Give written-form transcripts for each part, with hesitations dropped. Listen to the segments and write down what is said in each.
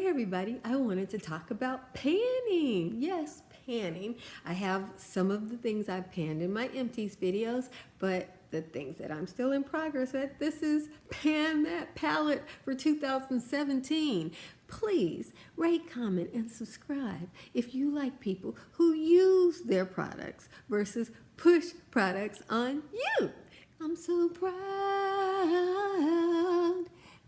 Hey everybody, I wanted to talk about panning. Yes, panning. I have some of the things I've panned in my empties videos, but the things that I'm still in progress with, this is Pan That Palette for 2017. Please rate, comment, and subscribe if you like people who use their products versus push products on you. I'm so proud.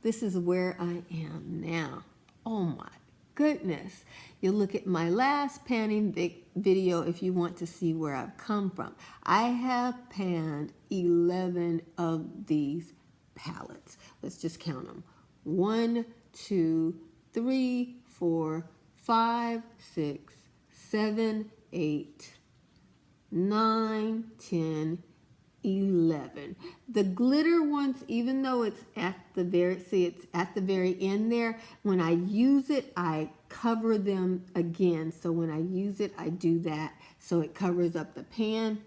This is where I am now. Oh my goodness. You'll look at my last panning video if you want to see where I've come from. I have panned 11 of these palettes. Let's just count them. 1, 2, 3, 4, 5, 6, 7, 8, 9, 10, 11. The glitter ones, even though it's at the very end there, when I use it, I cover them again. So when I use it, I do that so it covers up the pan.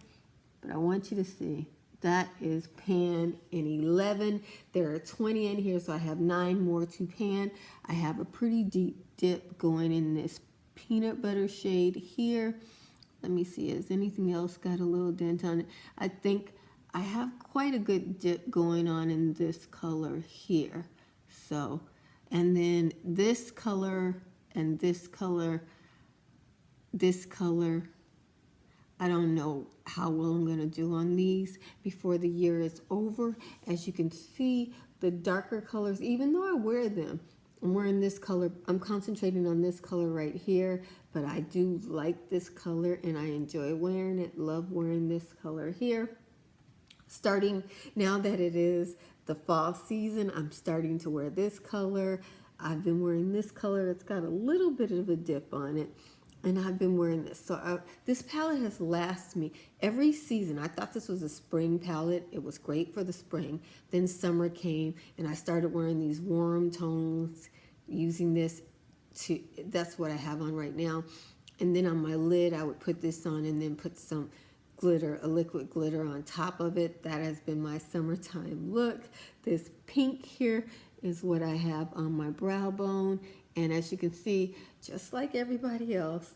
But I want you to see that is pan in 11. There are 20 in here, so I have 9 more to pan. I have a pretty deep dip going in this peanut butter shade here. Let me see, has anything else got a little dent on it? I think I have quite a good dip going on in this color here. So, and then this color and this color, I don't know how well I'm gonna do on these before the year is over. As you can see, the darker colors, even though I wear them, I'm wearing this color, I'm concentrating on this color right here, but I do like this color and I enjoy wearing it, love wearing this color here. Starting now that it is the fall season, I'm starting to wear this color. I've been wearing this color. It's got a little bit of a dip on it. And I've been wearing this. So this palette has lasted me every season. I thought this was a spring palette. It was great for the spring. Then summer came and I started wearing these warm tones, using this to, that's what I have on right now. And then on my lid, I would put this on and then put some glitter, a liquid glitter on top of it. That has been my summertime look. This pink here is what I have on my brow bone. And as you can see, just like everybody else,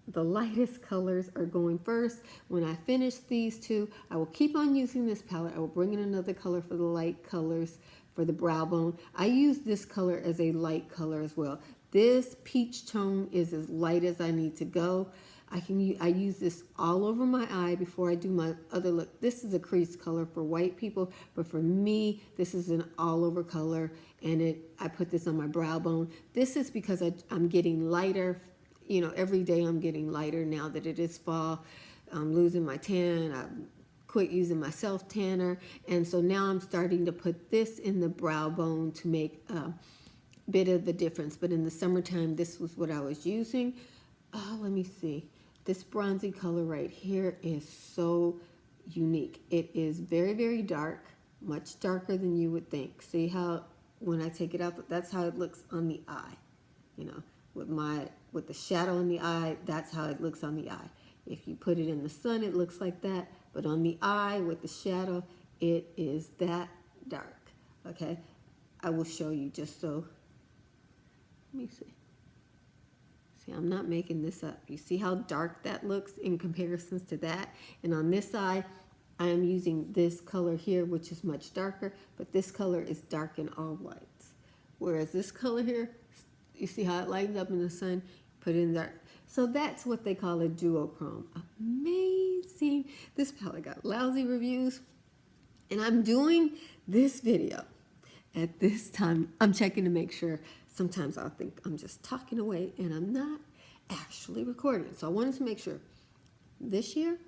the lightest colors are going first. When I finish these two, I will keep on using this palette. I will bring in another color for the light colors for the brow bone. I use this color as a light color as well. This peach tone is as light as I need to go. I use this all over my eye before I do my other look. This is a crease color for white people, but for me, this is an all over color, and I put this on my brow bone. This is because I'm getting lighter. You know, every day I'm getting lighter now that it is fall. I'm losing my tan. I quit using my self tanner, and so now I'm starting to put this in the brow bone to make a bit of the difference. But in the summertime, this was what I was using. Oh, let me see. This bronzy color right here is so unique. It is very, very dark, much darker than you would think. See how when I take it out, that's how it looks on the eye. You know, with the shadow in the eye, that's how it looks on the eye. If you put it in the sun, it looks like that. But on the eye with the shadow, it is that dark. Okay, I will show you just so. Let me see. I'm not making this up. You see how dark that looks in comparisons to that? And on this side, I am using this color here, which is much darker, but this color is dark in all lights. Whereas this color here, you see how it lightens up in the sun? Put it in dark. So that's what they call a duochrome. Amazing. This palette got lousy reviews. And I'm doing this video at this time. I'm checking to make sure. Sometimes I'll think I'm just talking away and I'm not actually recording. So I wanted to make sure this year,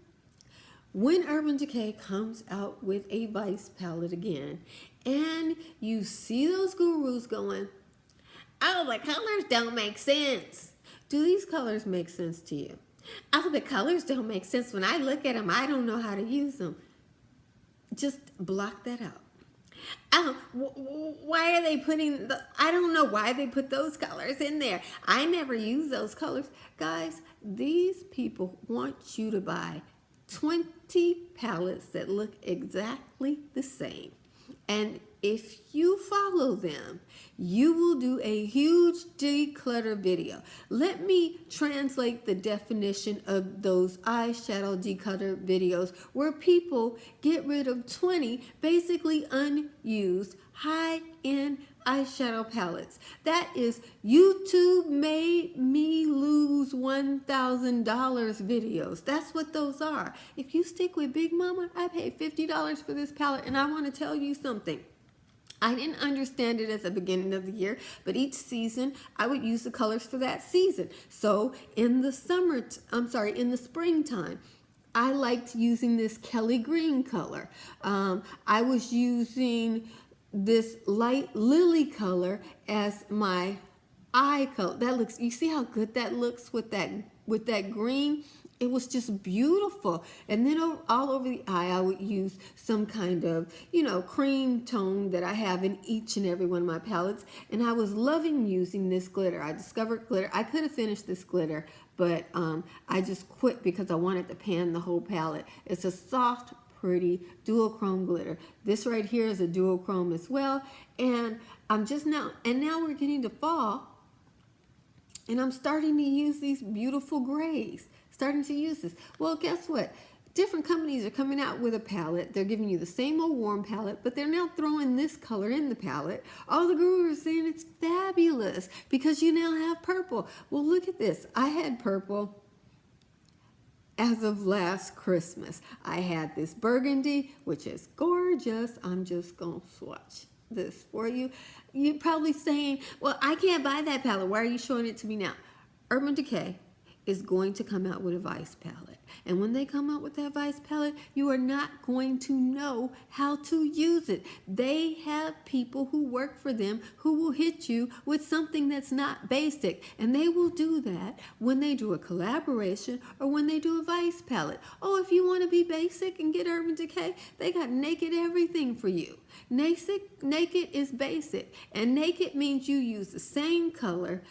when Urban Decay comes out with a Vice palette again, and you see those gurus going, oh, the colors don't make sense. Do these colors make sense to you? Oh, the colors don't make sense. When I look at them, I don't know how to use them. Just block that out. Oh, why are they putting I don't know why they put those colors in there. I never use those colors. Guys, these people want you to buy 20 palettes that look exactly the same. And if you follow them, you will do a huge declutter video. Let me translate the definition of those eyeshadow declutter videos where people get rid of 20 basically unused high-end eyeshadow palettes. That is YouTube made me lose $1,000 videos. That's what those are. If you stick with Big Mama, I paid $50 for this palette, and I want to tell you something. I didn't understand it at the beginning of the year, but each season I would use the colors for that season. So in the in the springtime, I liked using this Kelly green color. I was using this light lily color as my eye color. That looks, you see how good that looks with that green? It was just beautiful. And then all over the eye, I would use some kind of, cream tone that I have in each and every one of my palettes. And I was loving using this glitter. I discovered glitter. I could have finished this glitter, but I just quit because I wanted to pan the whole palette. It's a soft, pretty duochrome glitter. This right here is a duochrome as well. And now we're getting to fall. And I'm starting to use these beautiful grays. Starting to use this. Well, guess what? Different companies are coming out with a palette. They're giving you the same old warm palette, but they're now throwing this color in the palette. All the gurus are saying it's fabulous because you now have purple. Well, look at this. I had purple as of last Christmas. I had this burgundy, which is gorgeous. I'm just going to swatch this for you. You're probably saying, well, I can't buy that palette. Why are you showing it to me now? Urban Decay is going to come out with a Vice palette. And when they come out with that Vice palette, you are not going to know how to use it. They have people who work for them who will hit you with something that's not basic. And they will do that when they do a collaboration or when they do a Vice palette. Oh, if you want to be basic and get Urban Decay, they got Naked everything for you. Naked is basic. And Naked means you use the same color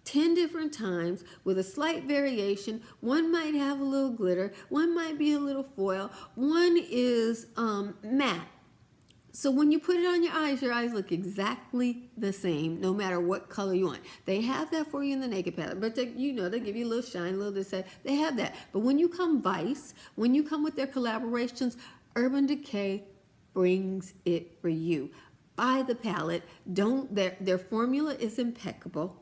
10 different times with a slight variation. One might have a little glitter, one might be a little foil, one is matte. So when you put it on your eyes look exactly the same, no matter what color you want. They have that for you in the Naked palette, but they give you a little shine, a little this, that. They have that. But when you come Vice, when you come with their collaborations, Urban Decay brings it for you. Buy the palette. Their formula is impeccable.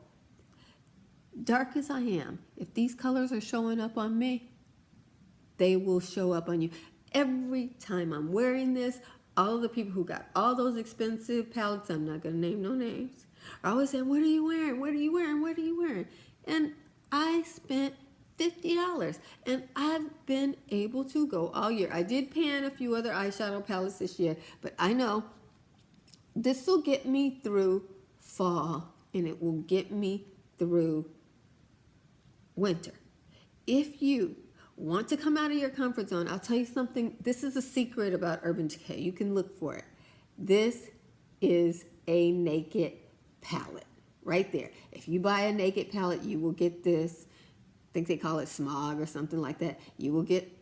Dark as I am, if these colors are showing up on me, they will show up on you. Every time I'm wearing this, all the people who got all those expensive palettes, I'm not going to name no names, are always saying, what are you wearing? What are you wearing? What are you wearing? And I spent $50 and I've been able to go all year. I did pan a few other eyeshadow palettes this year, but I know this will get me through fall and it will get me through winter. If you want to come out of your comfort zone, I'll tell you something. This is a secret about Urban Decay. You can look for it. This is a Naked palette right there. If you buy a Naked palette, you will get this. I think they call it Smog or something like that. You will get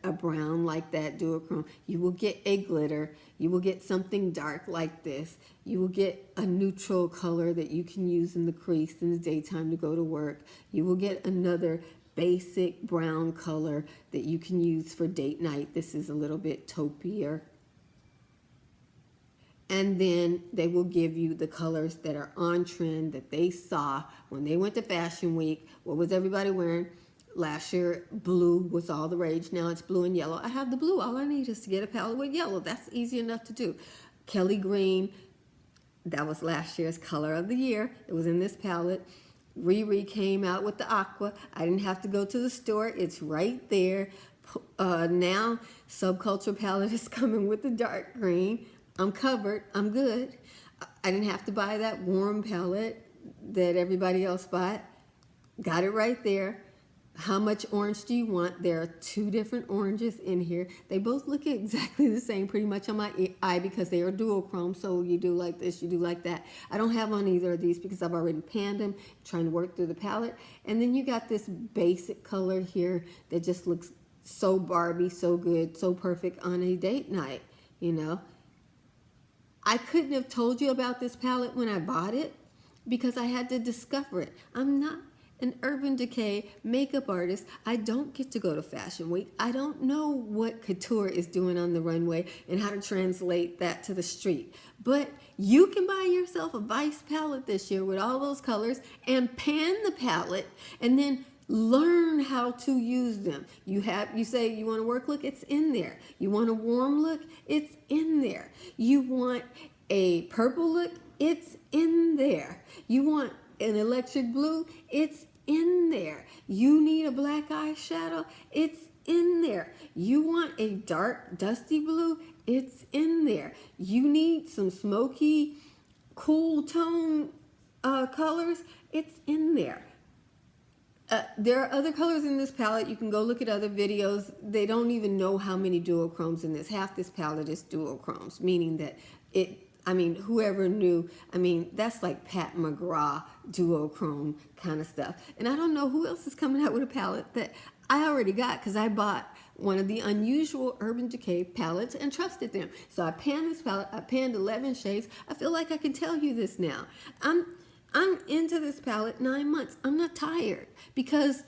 a brown like that, duochrome. You will get a glitter. You will get something dark like this. You will get a neutral color that you can use in the crease in the daytime to go to work. You will get another basic brown color that you can use for date night. This is a little bit taupier. And then they will give you the colors that are on trend that they saw when they went to Fashion Week. What was everybody wearing? Last year, blue was all the rage. Now it's blue and yellow. I have the blue. All I need is to get a palette with yellow. That's easy enough to do. Kelly green, that was last year's color of the year. It was in this palette. Riri came out with the aqua. I didn't have to go to the store. It's right there. Now, Subculture palette is coming with the dark green. I'm covered. I'm good. I didn't have to buy that warm palette that everybody else bought. Got it right there. How much orange do you want? There are 2 different oranges in here. They both look exactly the same pretty much on my eye because they are duochrome. So you do like this, you do like that. I don't have on either of these because I've already panned them, trying to work through the palette. And then you got this basic color here that just looks so Barbie, so good, so perfect on a date night, I couldn't have told you about this palette when I bought it because I had to discover it. I'm not an Urban Decay makeup artist. I don't get to go to Fashion Week. I don't know what couture is doing on the runway and how to translate that to the street. But you can buy yourself a Vice palette this year with all those colors and pan the palette and then learn how to use them. You say you want a work look, it's in there. You want a warm look, it's in there. You want a purple look, it's in there. You want an electric blue, it's in there. You need a black eyeshadow, it's in there. You want a dark dusty blue, it's in there. You need some smoky cool tone colors, it's in there. There are other colors in this palette. You can go look at other videos. They don't even know how many duochromes in this. Half this palette is duochromes, meaning that whoever knew, that's like Pat McGraw duochrome kind of stuff. And I don't know who else is coming out with a palette that I already got because I bought one of the unusual Urban Decay palettes and trusted them. So I panned this palette. I panned 11 shades. I feel like I can tell you this now. I'm into this palette 9 months. I'm not tired because,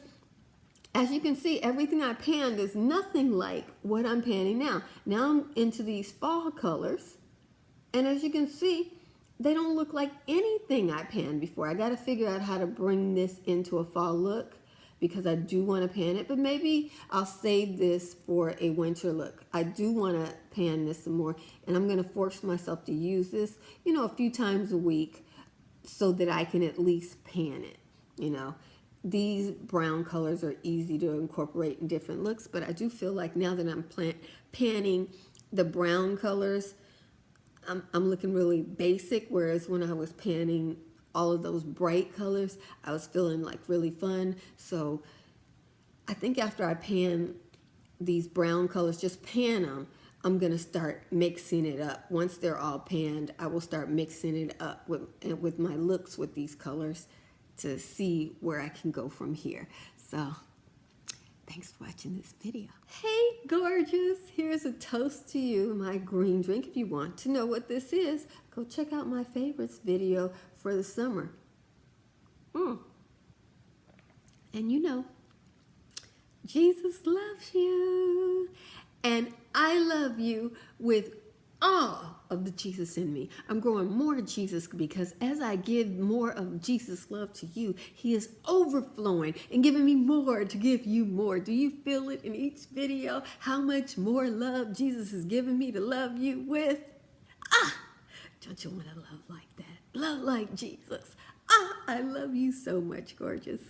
as you can see, everything I panned is nothing like what I'm panning now. Now I'm into these fall colors, and as you can see, they don't look like anything I panned before. I got to figure out how to bring this into a fall look because I do want to pan it, but maybe I'll save this for a winter look. I do want to pan this some more, and I'm going to force myself to use this, a few times a week, so that I can at least pan it. These brown colors are easy to incorporate in different looks, but I do feel like now that I'm panning the brown colors, I'm looking really basic, whereas when I was panning all of those bright colors, I was feeling like really fun. So I think after I pan these brown colors, just pan them, I'm going to start mixing it up. Once they're all panned, I will start mixing it up with my looks with these colors to see where I can go from here. So, thanks for watching this video. Hey, gorgeous! Here's a toast to you, my green drink. If you want to know what this is, go check out my favorites video for the summer. And Jesus loves you. And I love you with all of the Jesus in me. I'm growing more Jesus because as I give more of Jesus love to you, he is overflowing and giving me more to give you more. Do you feel it in each video? How much more love Jesus is giving me to love you with? Don't you want to love like that? Love like Jesus. I love you so much, gorgeous.